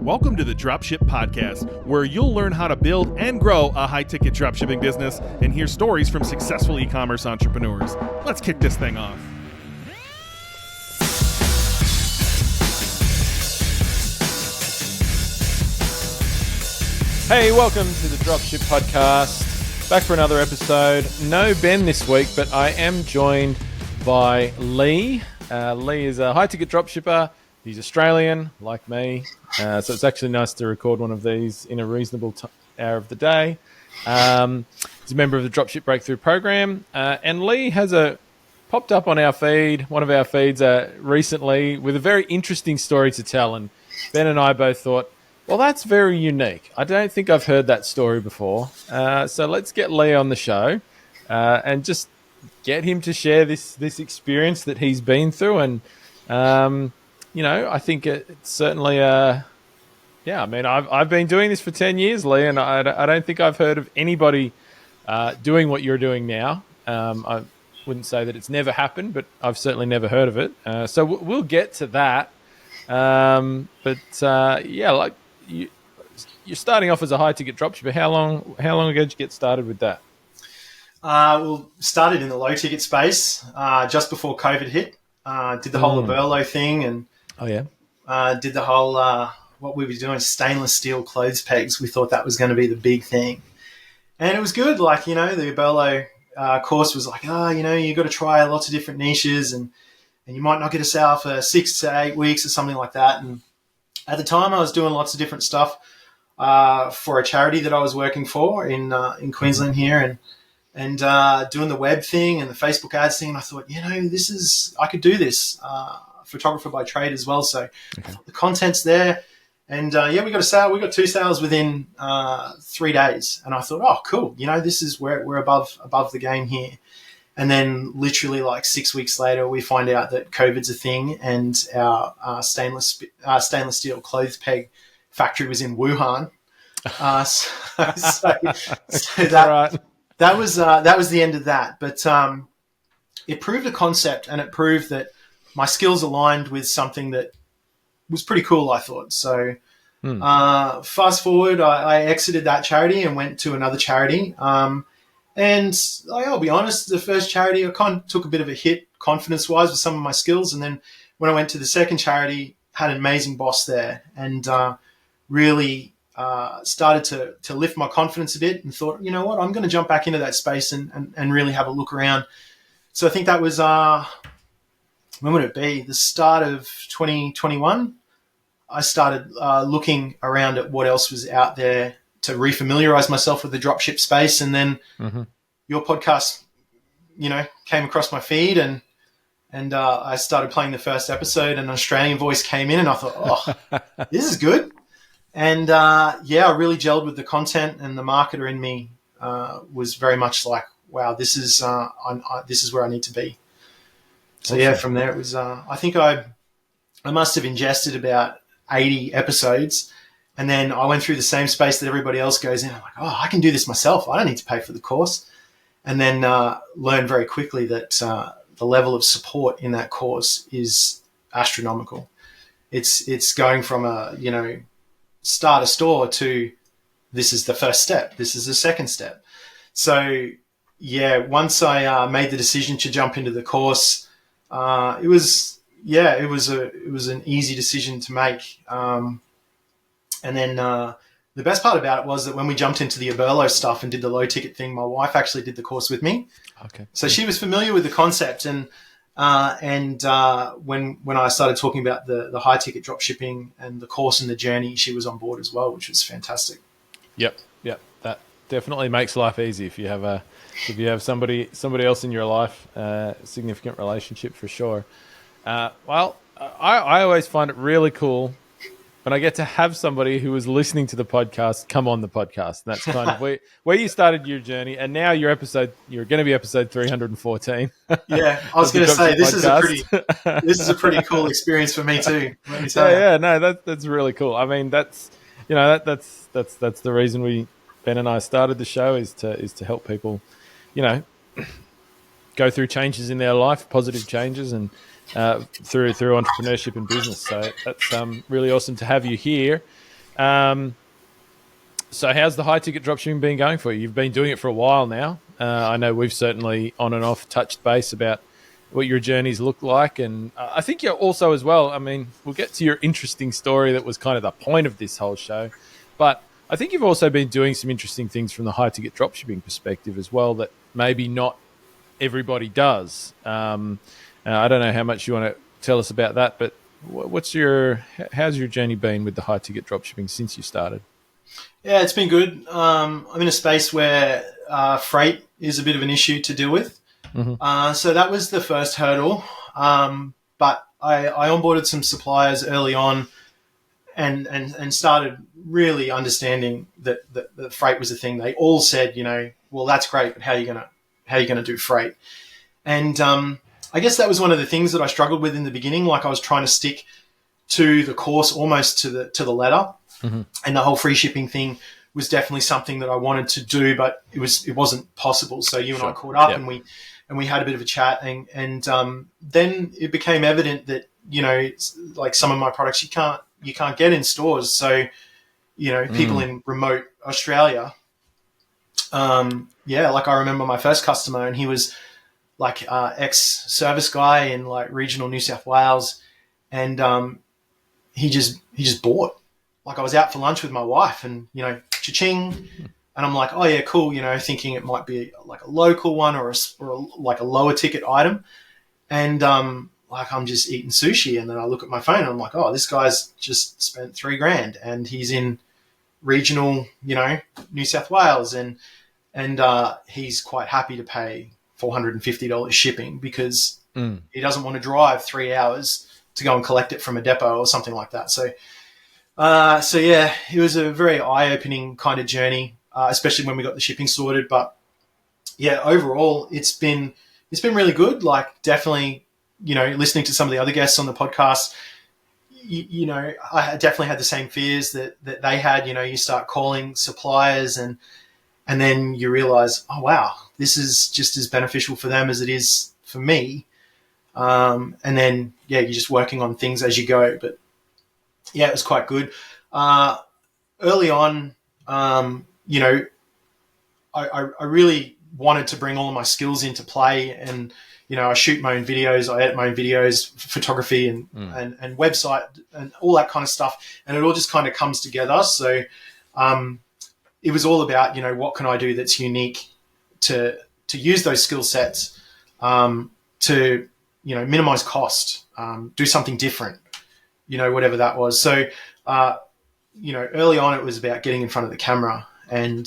Welcome to the Dropship Podcast, where you'll learn how to build and grow a high-ticket dropshipping business and hear stories from successful e-commerce entrepreneurs. Let's kick this thing off. Hey, welcome to the Dropship Podcast. Back for another episode. No Ben this week, but I am joined by Lee. Lee is a high-ticket dropshipper. He's Australian, like me, so it's actually nice to record one of these in a reasonable hour of the day. He's a member of the Dropship Breakthru program, and Lee has popped up on our feed, one of our feeds recently, with a very interesting story to tell. And Ben and I both thought, well, that's very unique. I don't think I've heard that story before. So let's get Lee on the show and just get him to share this experience that he's been through. And I think it's certainly, I mean, I've been doing this for 10 years, Lee, and I don't think I've heard of anybody doing what you're doing now. I wouldn't say that it's never happened, but I've certainly never heard of it. So we'll get to that. You're starting off as a high-ticket dropshipper. How long ago did you get started with that? Started in the low-ticket space just before COVID hit. Did the whole Gimbal thing and did the whole what we were doing, stainless steel clothes pegs. We thought that was going to be the big thing, and it was good. Like, the Gimbal course was like, you got to try lots of different niches, and you might not get a sale for 6 to 8 weeks or something like that. And at the time, I was doing lots of different stuff for a charity that I was working for in Queensland here, and doing the web thing and the Facebook ads thing. And I thought, I could do this. Photographer by trade as well. So I thought the content's there. And we got a sale. We got 2 sales within 3 days. And I thought, oh, cool. This is where we're above the game here. And then literally like 6 weeks later, we find out that COVID's a thing, and our stainless steel clothes peg factory was in Wuhan. That was the end of that. But it proved a concept, and it proved that my skills aligned with something that was pretty cool, I thought. So fast forward, I exited that charity and went to another charity. And I'll be honest, the first charity, I kind of took a bit of a hit confidence-wise with some of my skills. And then when I went to the second charity, had an amazing boss there, and really started to lift my confidence a bit, and thought, you know what, I'm going to jump back into that space and really have a look around. So I think that was, when would it be? The start of 2021. I started looking around at what else was out there to refamiliarize myself with the dropship space. And then your podcast, came across my feed, and I started playing the first episode, and an Australian voice came in, and I thought, oh, this is good. And I really gelled with the content, and the marketer in me was very much like, wow, this is where I need to be. So from there it was. I think I must have ingested about 80 episodes, and then I went through the same space that everybody else goes in. I'm like, oh, I can do this myself. I don't need to pay for the course. And then learned very quickly that the level of support in that course is astronomical. It's going from start a store to this is the first step. This is the second step. So once I made the decision to jump into the course, it was an easy decision to make. And then the best part about it was that when we jumped into the Gimbal stuff and did the low ticket thing, my wife actually did the course with me. Okay. So she was familiar with the concept, and when I started talking about the high ticket drop shipping and the course and the journey, she was on board as well, which was fantastic. Yep. That definitely makes life easy if you have somebody else in your life, significant relationship for sure. I always find it really cool when I get to have somebody who is listening to the podcast come on the podcast. And that's kind of where you started your journey, and now you're going to be episode 314. Yeah, I was going to say this is a pretty cool experience for me too. Let me tell you. Yeah, no, that's really cool. I mean, that's the reason Ben and I started the show is to help people, go through changes in their life, positive changes, and through entrepreneurship and business. So that's really awesome to have you here. So how's the high ticket dropshipping been going for you? You've been doing it for a while now. I know we've certainly on and off touched base about what your journeys look like. And I think you're also as well, I mean, we'll get to your interesting story that was kind of the point of this whole show. But I think you've also been doing some interesting things from the high ticket dropshipping perspective as well that maybe not everybody does. I don't know how much you want to tell us about that, but how's your journey been with the high ticket dropshipping since you started? Yeah, it's been good. I'm in a space where freight is a bit of an issue to deal with. Mm-hmm. So that was the first hurdle. But I onboarded some suppliers early on and started really understanding that freight was a thing. They all said, well, that's great, but how are you gonna do freight? And I guess that was one of the things that I struggled with in the beginning. Like I was trying to stick to the course almost to the letter. Mm-hmm. And the whole free shipping thing was definitely something that I wanted to do, but it wasn't possible. So you and I caught up, and we had a bit of a chat, and then it became evident that it's like some of my products you can't get in stores. So people in remote Australia, like I remember my first customer, and he was like ex-service guy in like regional New South Wales, and he just bought. Like I was out for lunch with my wife and, cha-ching. And I'm like, oh yeah, cool. Thinking it might be like a local one or like a lower ticket item. And, like I'm just eating sushi. And then I look at my phone and I'm like, oh, this guy's just spent $3,000 and he's in regional, New South Wales. And he's quite happy to pay $450 shipping because he doesn't want to drive 3 hours to go and collect it from a depot or something like that. So yeah, it was a very eye-opening kind of journey, especially when we got the shipping sorted. But yeah, overall, it's been really good. Like definitely, listening to some of the other guests on the podcast, I definitely had the same fears that they had. You start calling suppliers and then you realize, oh wow, this is just as beneficial for them as it is for me. And then yeah, you're just working on things as you go, but. Yeah, it was quite good. Early on, I really wanted to bring all of my skills into play, and I shoot my own videos, I edit my own videos, photography and website and all that kind of stuff, and it all just kind of comes together. So it was all about what can I do that's unique to use those skill sets to minimize cost, do something different. Whatever that was. So, early on it was about getting in front of the camera and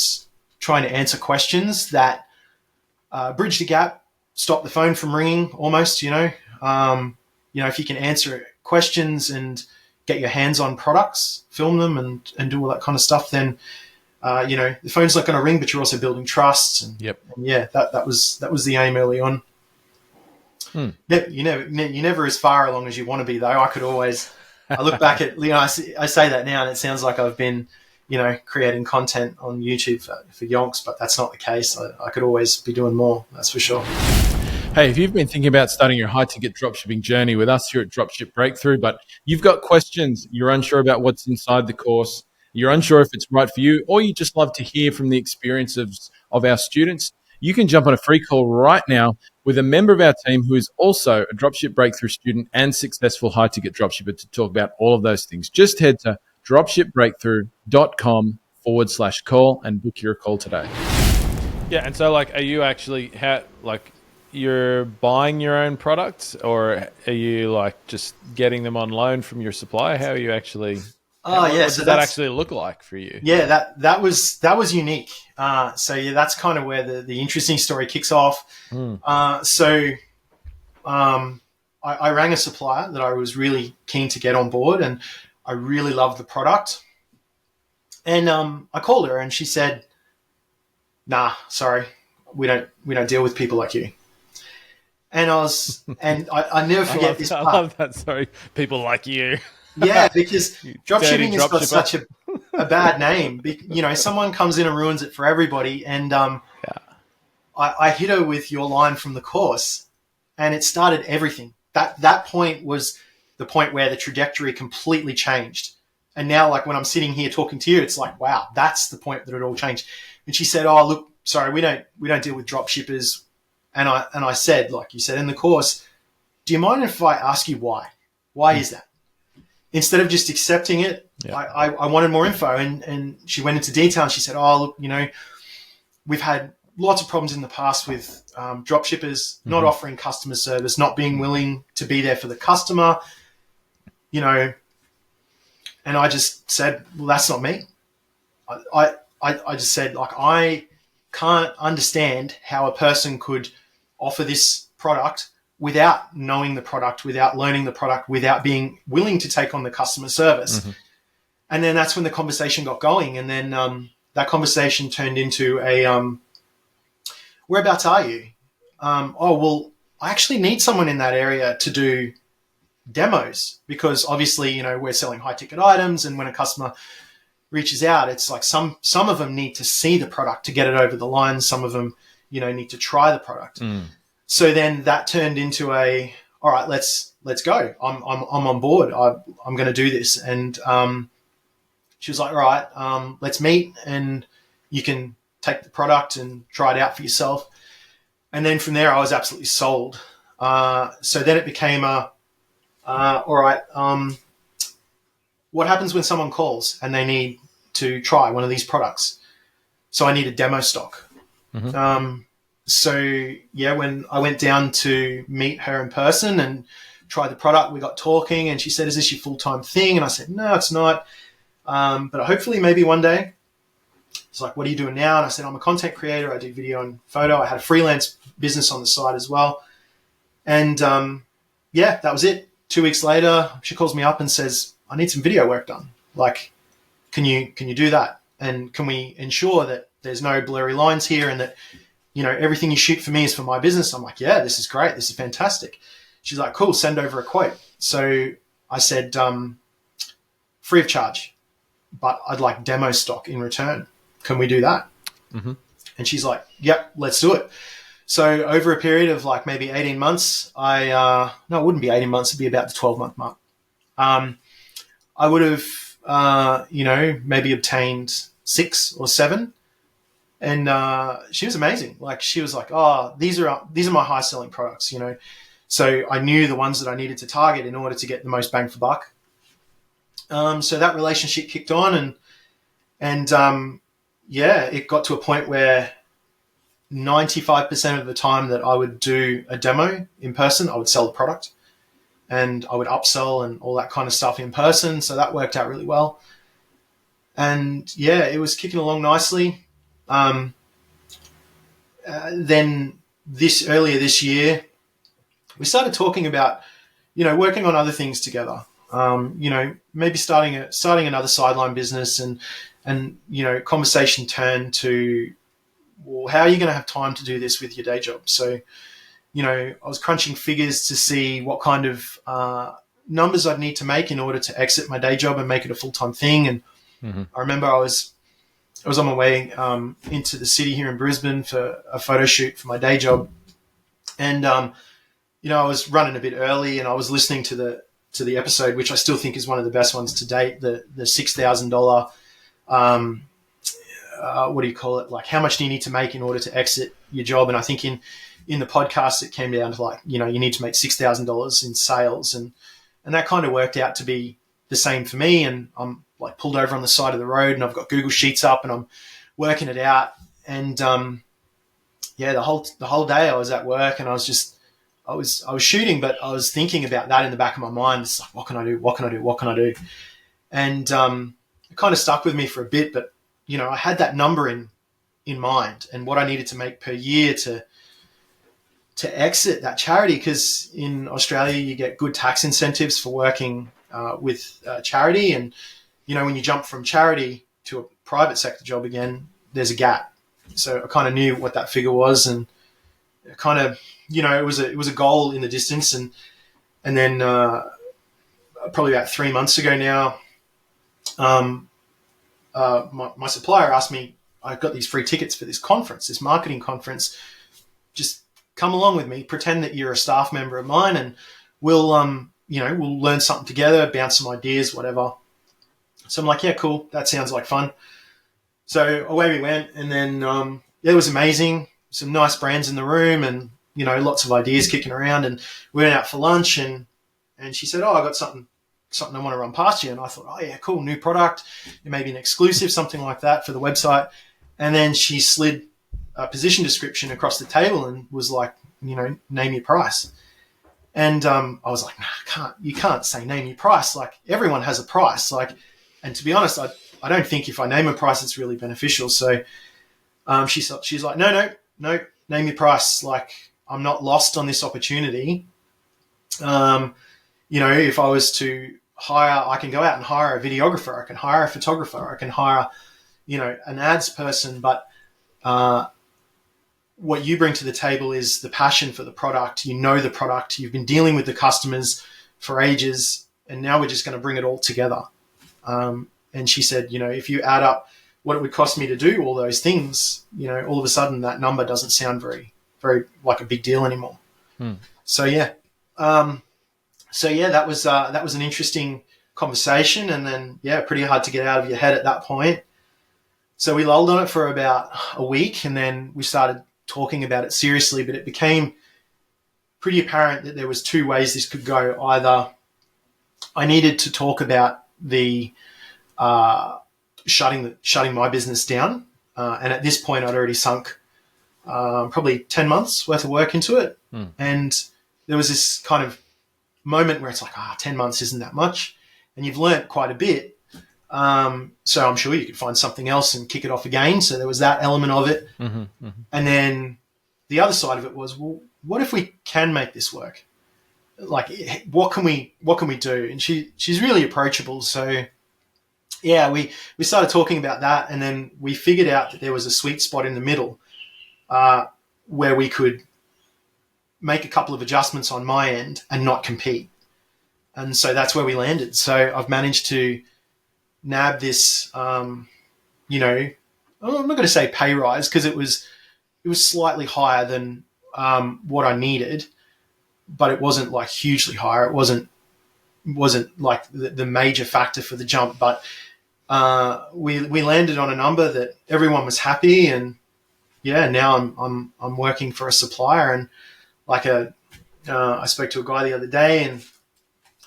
trying to answer questions that bridge the gap, stop the phone from ringing almost, if you can answer questions and get your hands on products, film them and do all that kind of stuff, then, the phone's not going to ring, but you're also building trust. And, yep. And yeah, that was the aim early on. You're never as far along as you want to be, though. I look back at, I say that now and it sounds like I've been, creating content on YouTube for yonks, but that's not the case. I could always be doing more, that's for sure. Hey, if you've been thinking about starting your high-ticket dropshipping journey with us here at Dropship Breakthru, but you've got questions, you're unsure about what's inside the course, you're unsure if it's right for you, or you just love to hear from the experiences of our students, you can jump on a free call right now with a member of our team who is also a Dropship Breakthru student and successful high-ticket dropshipper to talk about all of those things. Just head to dropshipbreakthru.com/call and book your call today. Yeah, and so are you actually you're buying your own products, or are you just getting them on loan from your supplier? How are you actually? What does that actually look like for you? Yeah, that was unique. So yeah, that's kind of where the interesting story kicks off. I rang a supplier that I was really keen to get on board, and I really loved the product. And I called her, and she said, "Nah, sorry, we don't deal with people like you." And I never forget this part. I love that. Sorry, people like you. Yeah, because dropshipping has got such a bad name. Someone comes in and ruins it for everybody. And I hit her with your line from the course, and it started everything. That point was the point where the trajectory completely changed. And now, like when I'm sitting here talking to you, it's like, wow, that's the point that it all changed. And she said, "Oh, look, sorry, we don't deal with drop shippers." And I said, like you said in the course, "Do you mind if I ask you why? Why is that?" Instead of just accepting it, I wanted more info. And she went into detail and she said, "Oh, look, we've had lots of problems in the past with drop shippers not offering customer service, not being willing to be there for the customer, And I just said, well, that's not me. I just said, like, I can't understand how a person could offer this product without knowing the product, without learning the product, without being willing to take on the customer service. And then that's when the conversation got going. And then that conversation turned into whereabouts are you? Oh, well, I actually need someone in that area to do demos because obviously, we're selling high ticket items. And when a customer reaches out, it's like some of them need to see the product to get it over the line. Some of them, need to try the product. So then that turned into all right, let's go. I'm on board. I'm going to do this. And she was like, all right, let's meet and you can take the product and try it out for yourself. And then from there, I was absolutely sold. So then it became all right, what happens when someone calls and they need to try one of these products? So I need a demo stock. So yeah, when I went down to meet her in person and try the product, we got talking and she said, is this your full-time thing? And I said, no, it's not. But hopefully maybe one day. It's like, what are you doing now? And I said, I'm a content creator. I do video and photo. I had a freelance business on the side as well. And that was it. 2 weeks later, she calls me up and says, I need some video work done. Like, can you do that? And can we ensure that there's no blurry lines here and that, everything you shoot for me is for my business? I'm like, yeah, this is great. This is fantastic. She's like, cool, send over a quote. So I said, free of charge, but I'd like demo stock in return. Can we do that? And she's like, yep, let's do it. So over a period of like maybe 18 months, no, it wouldn't be 18 months. It'd be about the 12-month mark. I would have, maybe obtained 6 or 7. And she was amazing. Like she was like, oh, these are my high selling products, So I knew the ones that I needed to target in order to get the most bang for buck. So that relationship kicked on and it got to a point where 95% of the time that I would do a demo in person, I would sell the product and I would upsell and all that kind of stuff in person. So that worked out really well. And it was kicking along nicely. Then earlier this year, we started talking about, working on other things together. Maybe starting another sideline business and conversation turned to, well, how are you going to have time to do this with your day job? So, I was crunching figures to see what kind of numbers I'd need to make in order to exit my day job and make it a full-time thing. And I remember I was on my way into the city here in Brisbane for a photo shoot for my day job. And, I was running a bit early and I was listening to the episode, which I still think is one of the best ones to date, the $6,000, what do you call it? Like, how much do you need to make in order to exit your job? And I think in the podcast, it came down to like, you need to make $6,000 in sales. And that kind of worked out to be the same for me. And I'm like pulled over on the side of the road and I've got Google Sheets up and I'm working it out. And, the whole day I was at work and I was shooting, but I was thinking about that in the back of my mind. It's like, what can I do? What can I do? What can I do? And, it kind of stuck with me for a bit, but I had that number in mind and what I needed to make per year to exit that charity. Because in Australia, you get good tax incentives for working with charity. And, when you jump from charity to a private sector job again, there's a gap. So I kind of knew what that figure was and kind of, it was a goal in the distance. And then probably about 3 months ago now, my supplier asked me, I've got these free tickets for this conference, this marketing conference. Just come along with me, pretend that you're a staff member of mine and we'll learn something together, bounce some ideas, whatever. So I'm like, yeah, cool. That sounds like fun. So away we went, and then it was amazing. Some nice brands in the room, and lots of ideas kicking around. And we went out for lunch, and she said, "Oh, I got something I want to run past you." And I thought, "Oh yeah, cool, new product, maybe an exclusive, something like that for the website." And then she slid a position description across the table and was like, name your price. And I was like, nah, you can't say name your price. Like, everyone has a price. Like, and to be honest, I don't think if I name a price, it's really beneficial. So she's like, no, name your price. Like, I'm not lost on this opportunity. If I was to hire, I can go out and hire a videographer. I can hire a photographer. I can hire, an ads person. But what you bring to the table is the passion for the product. The product. You've been dealing with the customers for ages, and now we're just going to bring it all together. And she said, if you add up what it would cost me to do all those things, all of a sudden that number doesn't sound very, very like a big deal anymore. So yeah. That was an interesting conversation, and then pretty hard to get out of your head at that point. So we lulled on it for about a week, and then we started talking about it seriously, but it became pretty apparent that there was two ways this could go. Either I needed to talk about the shutting my business down, and at this point I'd already sunk probably 10 months worth of work into it, and there was this kind of moment where it's like, 10 months isn't that much, and you've learnt quite a bit. So I'm sure you could find something else and kick it off again. So there was that element of it. And then the other side of it was, well, what if we can make this work? Like, what can we do? And she's really approachable. So yeah, we started talking about that, and then we figured out that there was a sweet spot in the middle, where we could make a couple of adjustments on my end and not compete. And so that's where we landed. So I've managed to nab this, I'm not going to say pay rise, because it was slightly higher than what I needed, but it wasn't like hugely higher. It wasn't like the major factor for the jump, but we landed on a number that everyone was happy. And now I'm working for a supplier, and I spoke to a guy the other day, and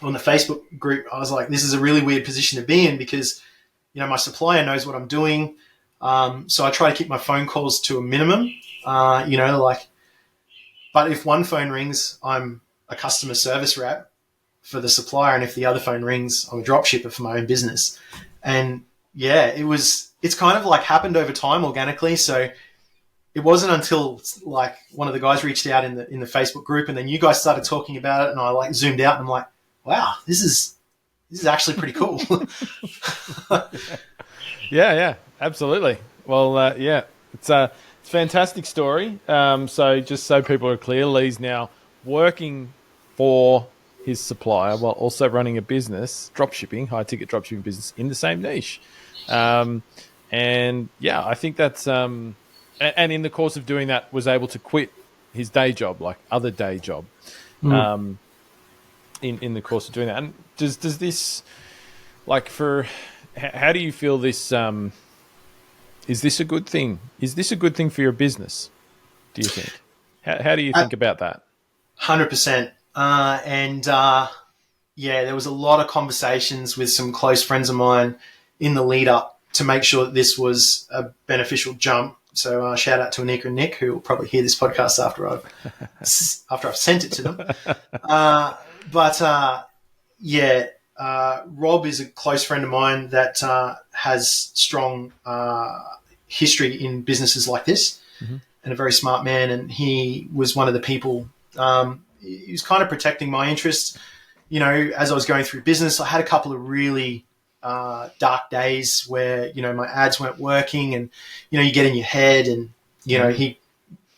on the Facebook group, I was like, this is a really weird position to be in, because, my supplier knows what I'm doing. So I try to keep my phone calls to a minimum, but if one phone rings, I'm a customer service rep for the supplier. And if the other phone rings, I'm a dropshipper for my own business. And it's kind of like happened over time organically. So it wasn't until like one of the guys reached out in the Facebook group, and then you guys started talking about it, and I zoomed out, and I'm like, wow, this is actually pretty cool. Yeah, absolutely. Well, it's a fantastic story. So just so people are clear, Lee's now working for his supplier while also running a business, dropshipping, high-ticket dropshipping business in the same niche. I think that's... and in the course of doing that, was able to quit his day job, like other day job, in the course of doing that. And does this, how do you feel this, is this a good thing? Is this a good thing for your business, do you think? How do you think about that? 100%. There was a lot of conversations with some close friends of mine in the lead up to make sure that this was a beneficial jump. So shout out to Anika and Nick, who will probably hear this podcast after I've sent it to them. Rob is a close friend of mine that has strong history in businesses like this, and a very smart man. And he was one of the people. He was kind of protecting my interests. As I was going through business, I had a couple of really dark days where, my ads weren't working, and, you get in your head, and, he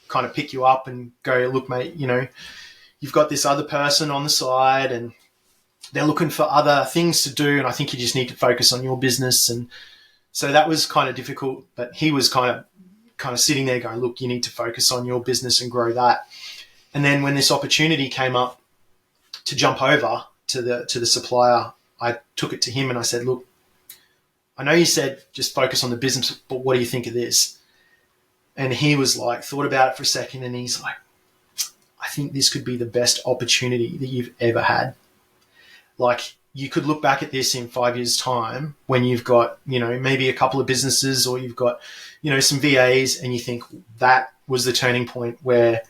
kind of pick you up and go, look, mate, you've got this other person on the side, and they're looking for other things to do, and I think you just need to focus on your business. And so that was kind of difficult, but he was kind of sitting there going, look, you need to focus on your business and grow that. And then when this opportunity came up to jump over to the supplier, I took it to him and I said, look, I know you said just focus on the business, but what do you think of this? And he was like, thought about it for a second, and he's like, I think this could be the best opportunity that you've ever had. Like, you could look back at this in 5 years' time when you've got, maybe a couple of businesses, or you've got, some VAs, and you think that was the turning point where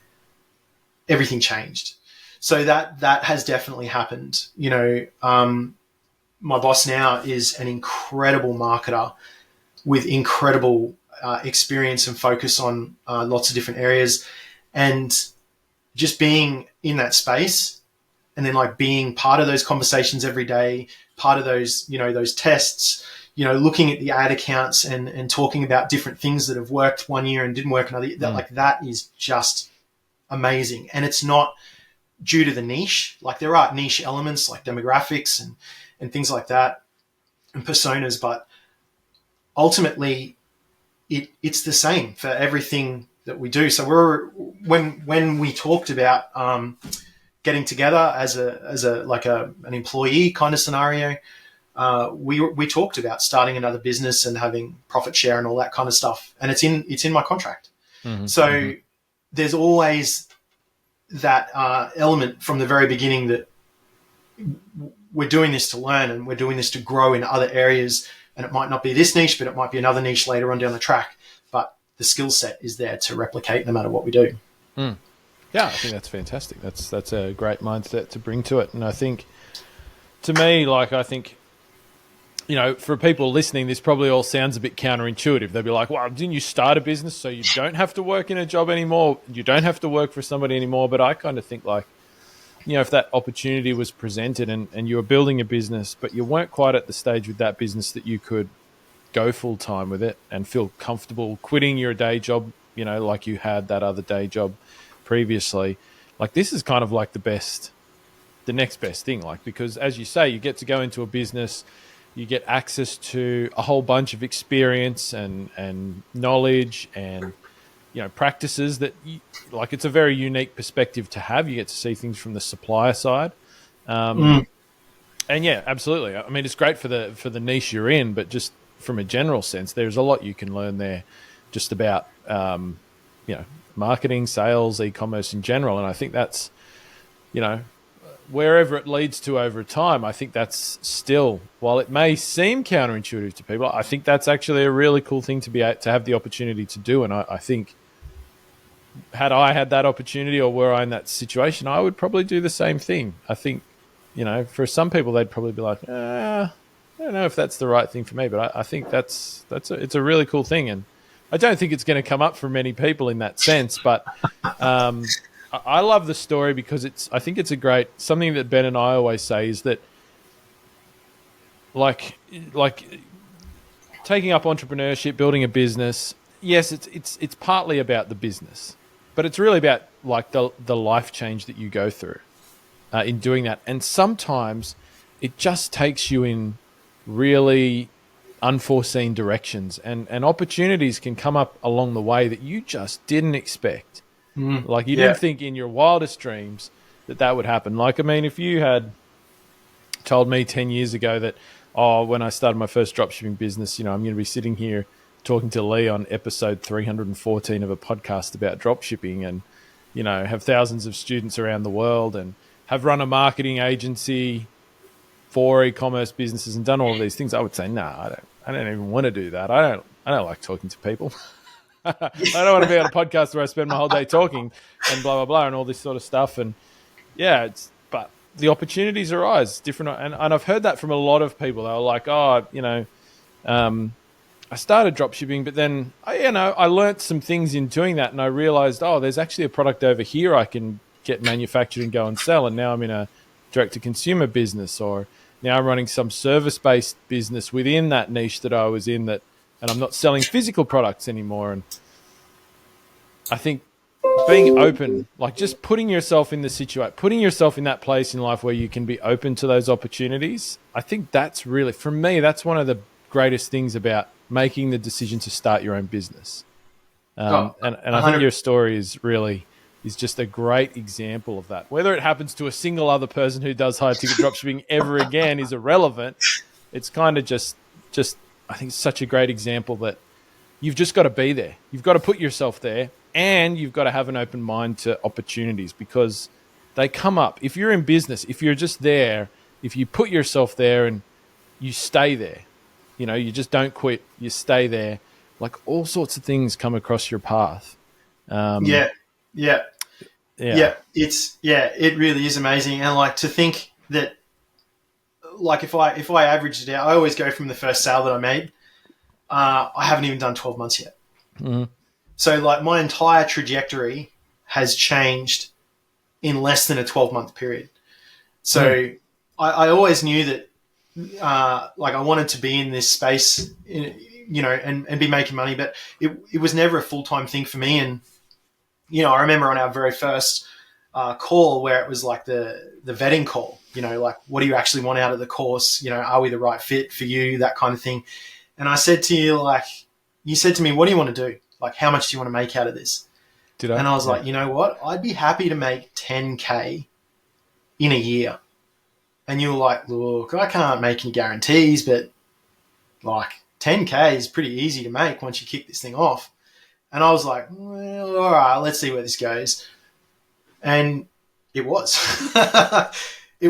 everything changed. So that has definitely happened. My boss now is an incredible marketer with incredible experience and focus on lots of different areas. And just being in that space, and then like being part of those conversations every day, part of those, those tests, looking at the ad accounts and talking about different things that have worked one year and didn't work another year, that is just amazing. And it's not due to the niche. Like, there are niche elements like demographics and things like that and personas, but ultimately it's the same for everything that we do. So when we talked about getting together as an employee kind of scenario, we talked about starting another business and having profit share and all that kind of stuff, and it's in my contract. So there's always that element from the very beginning that we're doing this to learn, and we're doing this to grow in other areas. And it might not be this niche, but it might be another niche later on down the track. But the skill set is there to replicate no matter what we do. Yeah, I think that's fantastic. That's a great mindset to bring to it. And I think, to me, for people listening, this probably all sounds a bit counterintuitive. They'll be like, well, didn't you start a business so you don't have to work in a job anymore? You don't have to work for somebody anymore. But I kind of think if that opportunity was presented and you were building a business, but you weren't quite at the stage with that business that you could go full time with it and feel comfortable quitting your day job, like you had that other day job previously, like this is kind of like the next best thing. Like, because as you say, you get to go into a business, you get access to a whole bunch of experience and knowledge and practices that it's a very unique perspective to have. You get to see things from the supplier side. And yeah, absolutely. I mean, it's great for the niche you're in, but just from a general sense, there's a lot you can learn there just about, marketing, sales, e-commerce in general. And I think that's, wherever it leads to over time, I think that's still, while it may seem counterintuitive to people, I think that's actually a really cool thing to have the opportunity to do. And I think, had I had that opportunity, or were I in that situation, I would probably do the same thing. I think, for some people, they'd probably be like, I don't know if that's the right thing for me, but I think it's a really cool thing. And I don't think it's going to come up for many people in that sense, but I love the story because I think it's something that Ben and I always say is that like taking up entrepreneurship, building a business, yes, it's partly about the business, but it's really about like the life change that you go through in doing that. And sometimes it just takes you in really unforeseen directions, and opportunities can come up along the way that you just didn't expect. Like you didn't think in your wildest dreams that would happen. Like, I mean, if you had told me 10 years ago that, when I started my first dropshipping business, I'm going to be sitting here talking to Lee on episode 314 of a podcast about dropshipping and, have thousands of students around the world and have run a marketing agency for e-commerce businesses and done all of these things, I would say, I don't even want to do that. I don't like talking to people. I don't want to be on a podcast where I spend my whole day talking and blah, blah, blah, and all this sort of stuff. And yeah, but the opportunities arise different. And I've heard that from a lot of people. They were like, I started dropshipping, but then, I learnt some things in doing that. And I realized, there's actually a product over here I can get manufactured and go and sell. And now I'm in a direct-to-consumer business, or now I'm running some service-based business within that niche that I was in, and I'm not selling physical products anymore. And I think being open, like just putting yourself in the situation, putting yourself in that place in life where you can be open to those opportunities, I think that's really, for me, that's one of the greatest things about making the decision to start your own business. And I think your story is just a great example of that. Whether it happens to a single other person who does high ticket dropshipping ever again is irrelevant. It's kind of just I think it's such a great example that you've just got to be there. You've got to put yourself there, and you've got to have an open mind to opportunities because they come up. If you're in business, if you're just there, if you put yourself there and you stay there, you just don't quit, you stay there, like all sorts of things come across your path. Yeah. It really is amazing. And like to think that, like if I averaged it out, I always go from the first sale that I made. I haven't even done 12 months yet. Mm-hmm. So like my entire trajectory has changed in less than a 12-month period. So I always knew that, like I wanted to be in this space, and be making money, but it was never a full-time thing for me. And, I remember on our very first call where it was like the vetting call, like what do you actually want out of the course? Are we the right fit for you? That kind of thing. And I said to you, like, you said to me, what do you want to do? Like, how much do you want to make out of this? Did I? And I was like, you know what? I'd be happy to make 10K in a year. And you were like, look, I can't make any guarantees, but like 10K is pretty easy to make once you kick this thing off. And I was like, well, all right, let's see where this goes. And it was. It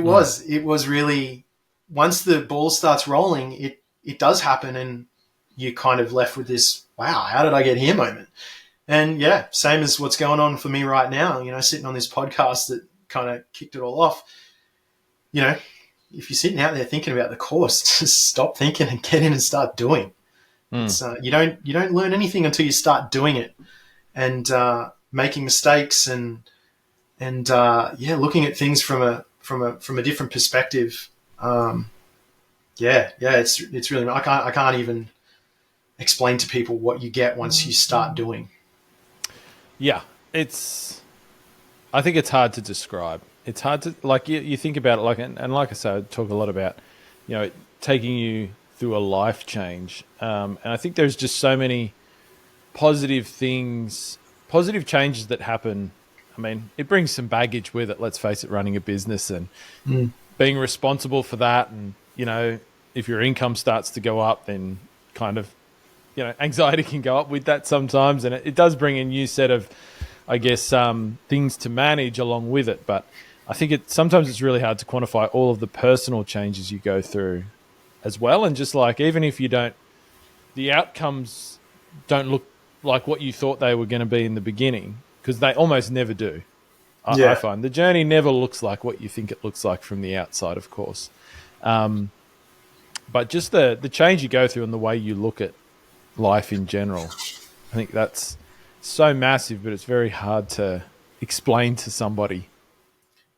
was really, once the ball starts rolling, it does happen, and you're kind of left with this, wow, how did I get here moment? And yeah, same as what's going on for me right now, sitting on this podcast that kind of kicked it all off. If you're sitting out there thinking about the course, just stop thinking and get in and start doing. It's, you don't learn anything until you start doing it, and making mistakes and looking at things from a different perspective. It's really, I can't even explain to people what you get once you start doing. Yeah, I think it's hard to describe. It's hard to, like, you think about it, like, and like I said, I talk a lot about, taking you through a life change. And I think there's just so many positive changes that happen. I mean, it brings some baggage with it, let's face it, running a business and being responsible for that. And, if your income starts to go up, then kind of, anxiety can go up with that sometimes. And it does bring a new set of, I guess, things to manage along with it. But I think sometimes it's really hard to quantify all of the personal changes you go through as well. And just like, even if the outcomes don't look like what you thought they were going to be in the beginning, because they almost never do. I find the journey never looks like what you think it looks like from the outside, of course. But just the change you go through and the way you look at life in general, I think that's so massive, but it's very hard to explain to somebody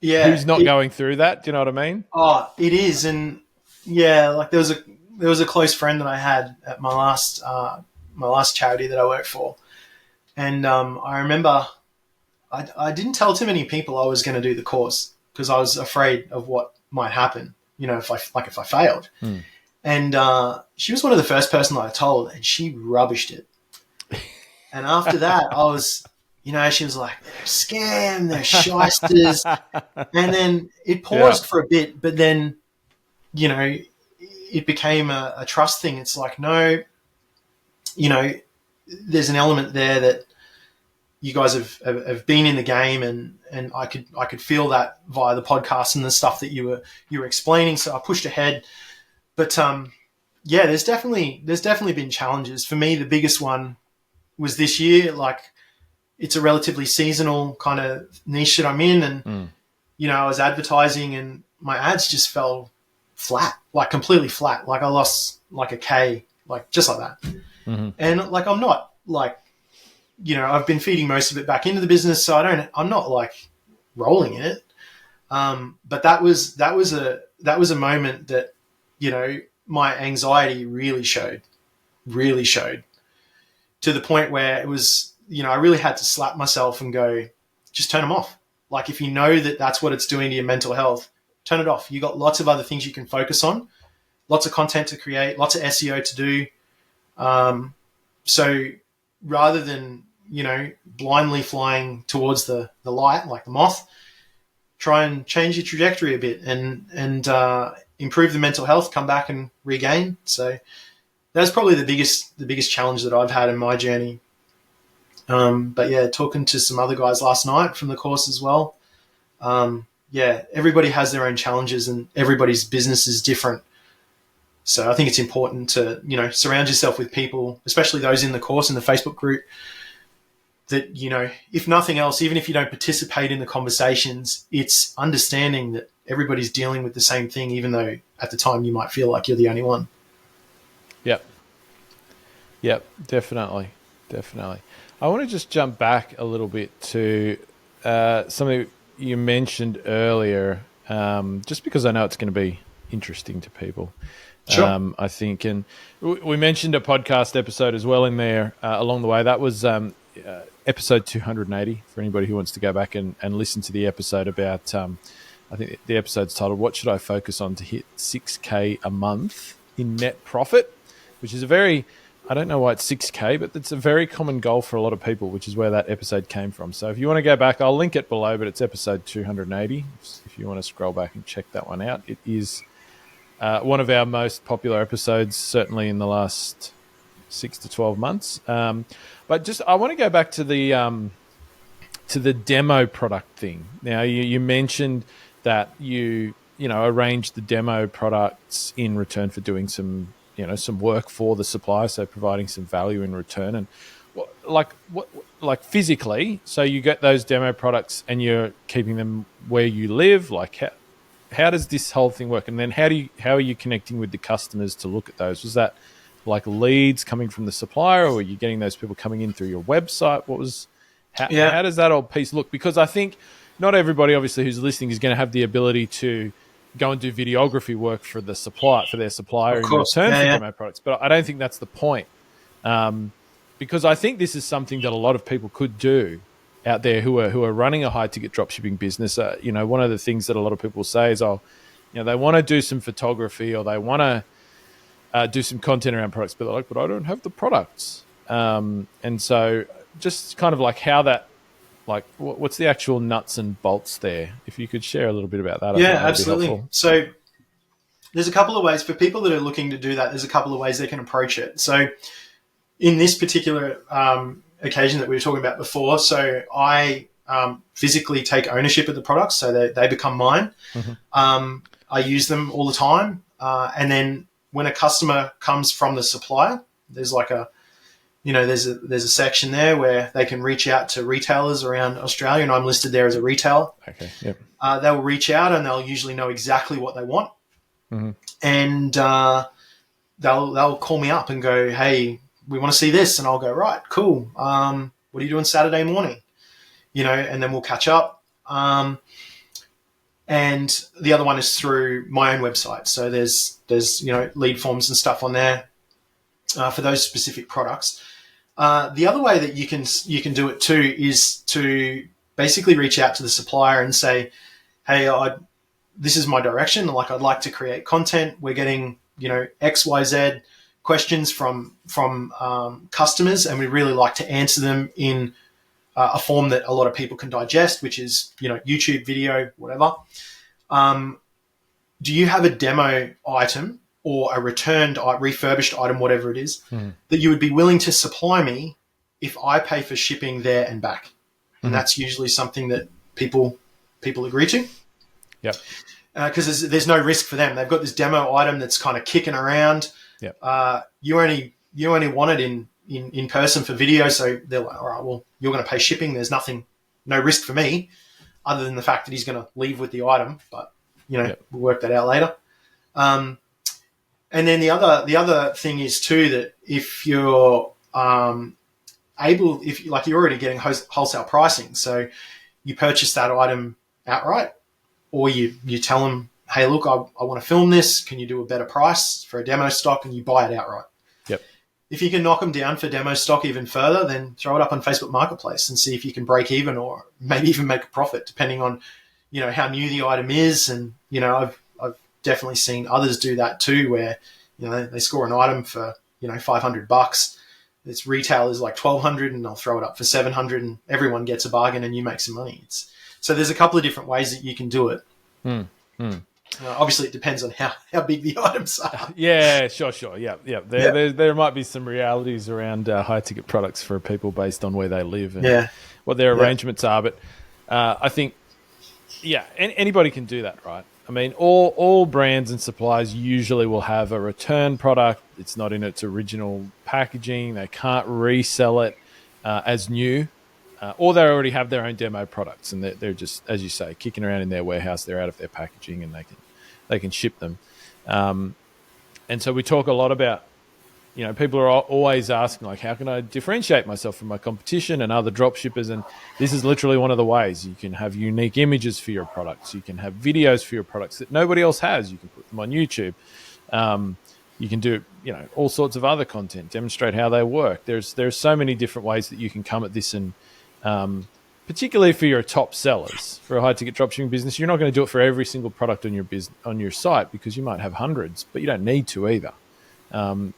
who's not going through that. Do you know what I mean? Oh, it is. And yeah, like there was a close friend that I had at my last charity that I worked for. And I remember I didn't tell too many people I was going to do the course because I was afraid of what might happen, if I failed. And she was one of the first person that I told, and she rubbished it. And after that, I was, she was like, they're a scam, they're shysters. And then it paused for a bit, but then, it became a trust thing. It's like, no, there's an element there that you guys have been in the game, and I could feel that via the podcast and the stuff that you were explaining. So I pushed ahead. But there's definitely been challenges. For me, the biggest one was this year. Like, it's a relatively seasonal kind of niche that I'm in, and I was advertising, and my ads just fell flat, like completely flat. Like I lost like a K, like just like that. And like I'm not like, I've been feeding most of it back into the business, so I'm not like rolling in it. But that was a moment that, my anxiety really showed to the point where it was, I really had to slap myself and go, just turn them off. Like, if you know that that's what it's doing to your mental health, turn it off. You got lots of other things you can focus on, lots of content to create, lots of SEO to do. So rather than, blindly flying towards the light, like the moth, try and change your trajectory a bit and improve the mental health, come back and regain. So that's probably the biggest challenge that I've had in my journey. But yeah, talking to some other guys last night from the course as well. Yeah, everybody has their own challenges and everybody's business is different. So I think it's important to, surround yourself with people, especially those in the course, in the Facebook group, that, if nothing else, even if you don't participate in the conversations, it's understanding that everybody's dealing with the same thing, even though at the time you might feel like you're the only one. Yep, definitely. I want to just jump back a little bit to something you mentioned earlier, just because I know it's going to be interesting to people. Sure. I think, and we mentioned a podcast episode as well in there along the way. That was episode 280 for anybody who wants to go back and listen to the episode about, I think the episode's titled, "What Should I Focus On to Hit 6K a Month in Net Profit?" which is I don't know why it's 6K, but it's a very common goal for a lot of people, which is where that episode came from. So if you want to go back, I'll link it below, but it's episode 280. If you want to scroll back and check that one out, it is one of our most popular episodes, certainly in the last 6 to 12 months. But just I want to go back to the demo product thing. Now, you mentioned that you arranged the demo products in return for doing some work for the supplier, so providing some value in return. And like physically, so you get those demo products and you're keeping them where you live. Like how does this whole thing work? And then how are you connecting with the customers to look at those? Was that like leads coming from the supplier, or were you getting those people coming in through your website? How does that old piece look? Because I think not everybody, obviously, who's listening is going to have the ability to go and do videography work for their supplier in return for demo products. But I don't think that's the point, because I think this is something that a lot of people could do out there who are running a high ticket dropshipping business. One of the things that a lot of people say is, they want to do some photography or they want to do some content around products, but they're like, but I don't have the products. And so just kind of like how that, like, what's the actual nuts and bolts there? If you could share a little bit about that. I think that'd absolutely. be helpful. So there's a couple of ways for people that are looking to do that. There's a couple of ways they can approach it. So in this particular occasion that we were talking about before, so I physically take ownership of the products, so they become mine. Mm-hmm. I use them all the time. And then when a customer comes from the supplier, there's like there's a section there where they can reach out to retailers around Australia, and I'm listed there as a retailer. Okay. Yep. They'll reach out and they'll usually know exactly what they want. Mm-hmm. And they'll call me up and go, "Hey, we want to see this." And I'll go, "Right, cool. What are you doing Saturday morning?" And then we'll catch up. And the other one is through my own website. So there's lead forms and stuff on there for those specific products. The other way that you can do it too is to basically reach out to the supplier and say, "Hey, this is my direction. Like, I'd like to create content. We're getting XYZ questions from customers, and we'd really like to answer them in a form that a lot of people can digest, which is YouTube video, whatever. Do you have a demo item or a returned, refurbished item, whatever it is, that you would be willing to supply me if I pay for shipping there and back?" And that's usually something that people agree to. Yep. Because there's no risk for them. They've got this demo item that's kind of kicking around. Yep. You only want it in person for video, so they're like, "All right, well, you're going to pay shipping. There's no risk for me, other than the fact that he's going to leave with the item. But we'll work that out later." And then the other thing is too that if you're you're already getting wholesale pricing, so you purchase that item outright, or you tell them, "Hey, look, I want to film this. Can you do a better price for a demo stock?" And you buy it outright. Yep. If you can knock them down for demo stock even further, then throw it up on Facebook Marketplace and see if you can break even, or maybe even make a profit, depending on how new the item is. And I've definitely seen others do that too, where they score an item for $500. Its retail is like $1,200, and they'll throw it up for $700, and everyone gets a bargain, and you make some money. So there's a couple of different ways that you can do it. Obviously, it depends on how big the items are. Yeah, sure. Yeah. There might be some realities around high ticket products for people based on where they live and what their arrangements are. But I think, anybody can do that, right? I mean, all brands and suppliers usually will have a return product. It's not in its original packaging. They can't resell it as new, or they already have their own demo products, and they're just, as you say, kicking around in their warehouse. They're out of their packaging, and they can ship them. And so we talk a lot about, people are always asking, like, how can I differentiate myself from my competition and other drop shippers? And this is literally one of the ways. You can have unique images for your products. You can have videos for your products that nobody else has. You can put them on YouTube. You can do, all sorts of other content, demonstrate how they work. There's so many different ways that you can come at this, and particularly for your top sellers, for a high ticket dropshipping business, you're not going to do it for every single product on your site, because you might have hundreds, but you don't need to either.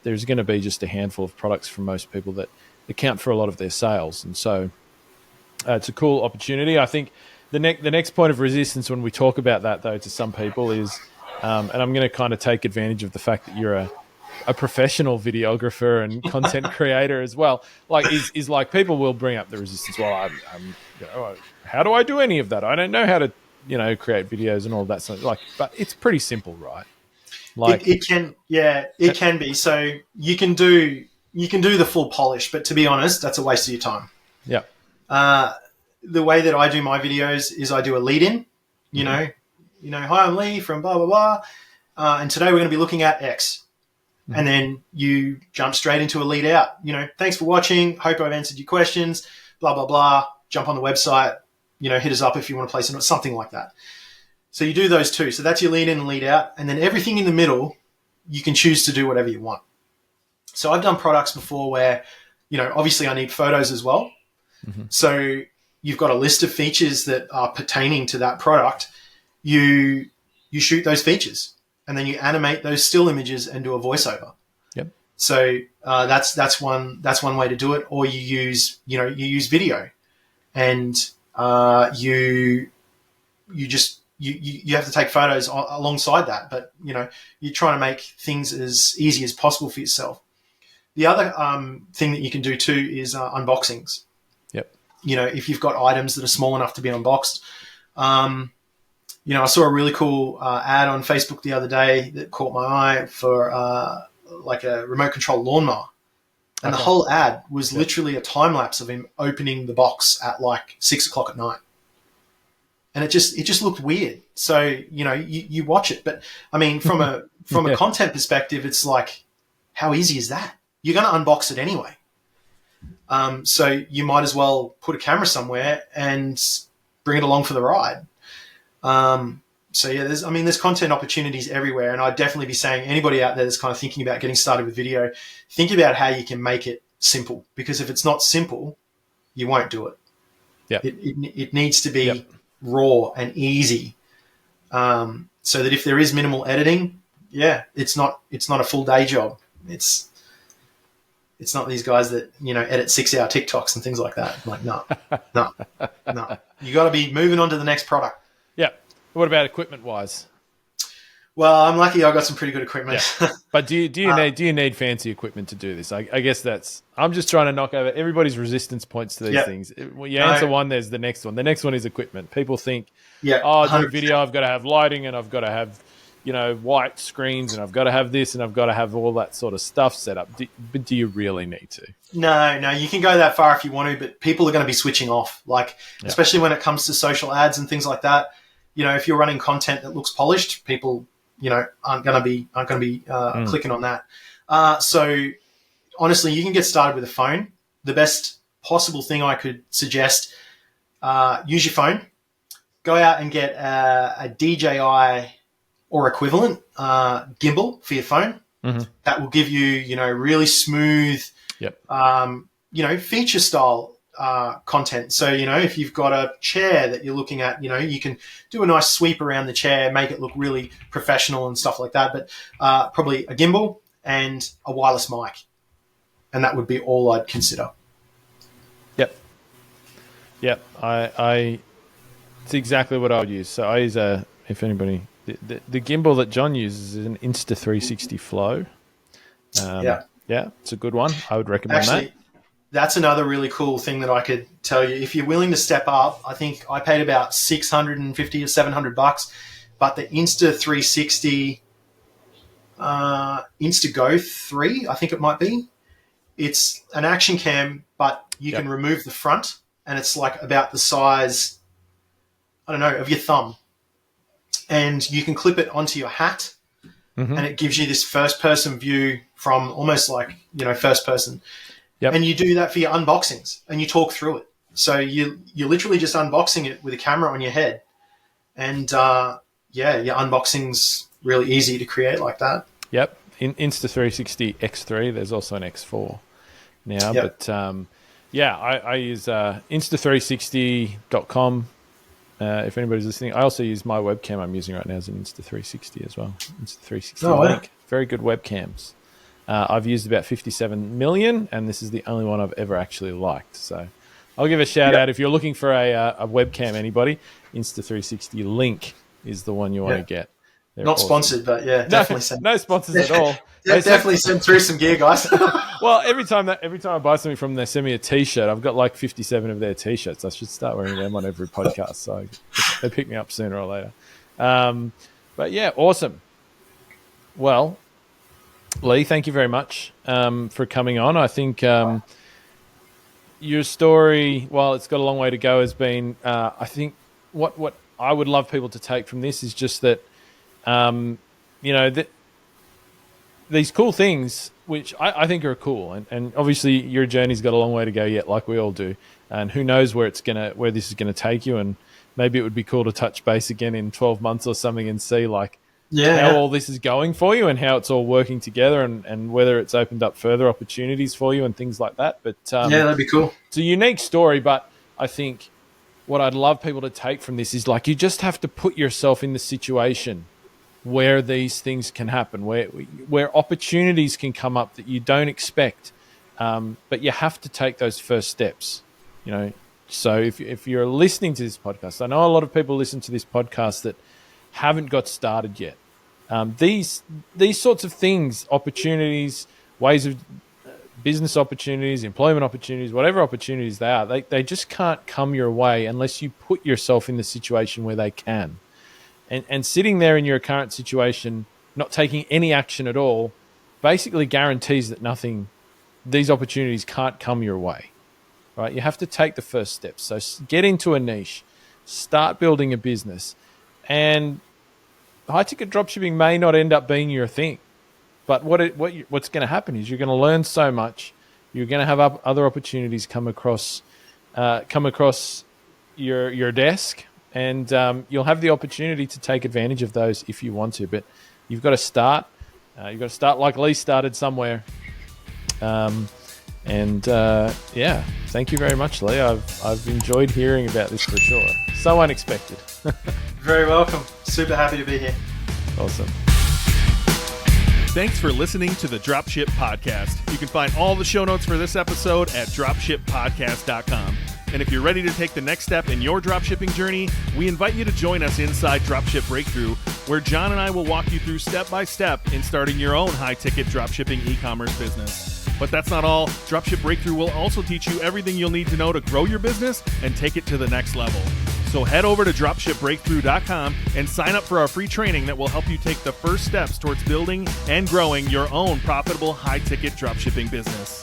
There's going to be just a handful of products for most people that account for a lot of their sales. And so it's a cool opportunity. I think the next point of resistance when we talk about that, though, to some people is, and I'm going to kind of take advantage of the fact that you're a professional videographer and content creator as well, like is like people will bring up the resistance. Well, how do I do any of that? I don't know how to, create videos and all that stuff. But it's pretty simple, right? Like it can be. So you can do the full polish, but to be honest, that's a waste of your time. Yeah. The way that I do my videos is I do a lead in, hi, I'm Lee from blah, blah, blah. And today we're going to be looking at X. Mm-hmm. And then you jump straight into a lead out, thanks for watching. Hope I've answered your questions, blah, blah, blah. Jump on the website, hit us up if you want to place something like that. So you do those two. So that's your lead in and lead out. And then everything in the middle, you can choose to do whatever you want. So I've done products before where, obviously I need photos as well. Mm-hmm. So you've got a list of features that are pertaining to that product. You shoot those features and then you animate those still images and do a voiceover. Yep. So that's one way to do it. Or you use video and you have to take photos alongside that, but you're trying to make things as easy as possible for yourself. The other thing that you can do too is unboxings. Yep. If you've got items that are small enough to be unboxed. I saw a really cool ad on Facebook the other day that caught my eye for like a remote control lawnmower. And the whole ad was literally a time lapse of him opening the box at like 6:00 at night. And it just looked weird. So, you watch it. But I mean, from a content perspective, it's like, how easy is that? You're going to unbox it anyway. So you might as well put a camera somewhere and bring it along for the ride. There's content opportunities everywhere. And I'd definitely be saying anybody out there that's kind of thinking about getting started with video, think about how you can make it simple. Because if it's not simple, you won't do it. Yeah. It needs to be raw and easy, so that if there is minimal editing, it's not a full day job. It's not these guys that edit 6-hour TikToks and things like that. Like no. You got to be moving on to the next product. Yeah. What about equipment wise? Well, I'm lucky. I got some pretty good equipment. Yeah. But do you need fancy equipment to do this? I guess I'm just trying to knock over everybody's resistance points to these things. When you answer one, there's the next one. The next one is equipment. People think, do video, I've got to have lighting and I've got to have, white screens and I've got to have this and I've got to have all that sort of stuff set up. But do you really need to? No, you can go that far if you want to, but people are going to be switching off. Especially when it comes to social ads and things like that. If you're running content that looks polished, people aren't going to be clicking on that. So honestly, you can get started with a phone. The best possible thing I could suggest, use your phone. Go out and get a DJI or equivalent gimbal for your phone. Mm-hmm. That will give you, really smooth, feature style content. So, if you've got a chair that you're looking at, you can do a nice sweep around the chair, make it look really professional and stuff like that. But probably a gimbal and a wireless mic. And that would be all I'd consider. Yep. It's exactly what I would use. So I use if anybody, The gimbal that John uses is an Insta360 Flow. Yeah, it's a good one. I would recommend that. That's another really cool thing that I could tell you. If you're willing to step up, I think I paid about $650 or $700, but the Insta360 Instago 3, I think it might be. It's an action cam, but you can remove the front, and it's like about the size, I don't know, of your thumb. And you can clip it onto your hat, and it gives you this first-person view from almost like, first person. Yep. And you do that for your unboxings, and you talk through it. So you're literally just unboxing it with a camera on your head. And, your unboxing's really easy to create like that. Yep. In Insta360 X3, there's also an X4 now. Yep. But, I use Insta360.com. If anybody's listening, I also use my webcam I'm using right now as an Insta360 as well. Insta360 Link. Very good webcams. I've used about 57 million, and this is the only one I've ever actually liked. So I'll give a shout out. If you're looking for a webcam, anybody, Insta360 Link is the one you want to get. They're not awesome. Sponsored, but definitely send. No sponsors at all. Definitely send through some gear, guys. Well, every time I buy something from them, they send me a T-shirt. I've got like 57 of their T-shirts. I should start wearing them on every podcast, so they pick me up sooner or later. But yeah, awesome. Well, Lee, thank you very much for coming on. I think your story, while it's got a long way to go, has been, I think what I would love people to take from this is just that, these cool things, which I think are cool, and obviously your journey's got a long way to go yet, like we all do, and who knows where this is gonna take you, and maybe it would be cool to touch base again in 12 months or something and see how all this is going for you and how it's all working together, and whether it's opened up further opportunities for you and things like that. But that'd be cool. It's a unique story, but I think what I'd love people to take from this is you just have to put yourself in the situation where these things can happen, where opportunities can come up that you don't expect, but you have to take those first steps. So if you're listening to this podcast, I know a lot of people listen to this podcast that haven't got started yet. These sorts of things, opportunities, ways of business opportunities, employment opportunities, whatever opportunities they are, they just can't come your way unless you put yourself in the situation where they can. And sitting there in your current situation, not taking any action at all, basically guarantees that these opportunities can't come your way, right? You have to take the first steps. So get into a niche, start building a business, and high-ticket dropshipping may not end up being your thing. But what's going to happen is you're going to learn so much. You're going to have other opportunities come across your desk, and you'll have the opportunity to take advantage of those if you want to. But you've got to start. You've got to start like Lee started somewhere. Thank you very much, Lee. I've enjoyed hearing about this for sure. So unexpected. Very welcome. Super happy to be here. Awesome. Thanks for listening to the Dropship Podcast. You can find all the show notes for this episode at dropshippodcast.com. And if you're ready to take the next step in your dropshipping journey, we invite you to join us inside Dropship Breakthru, where John and I will walk you through step-by-step in starting your own high-ticket dropshipping e-commerce business. But that's not all. Dropship Breakthru will also teach you everything you'll need to know to grow your business and take it to the next level. So head over to dropshipbreakthru.com and sign up for our free training that will help you take the first steps towards building and growing your own profitable high-ticket dropshipping business.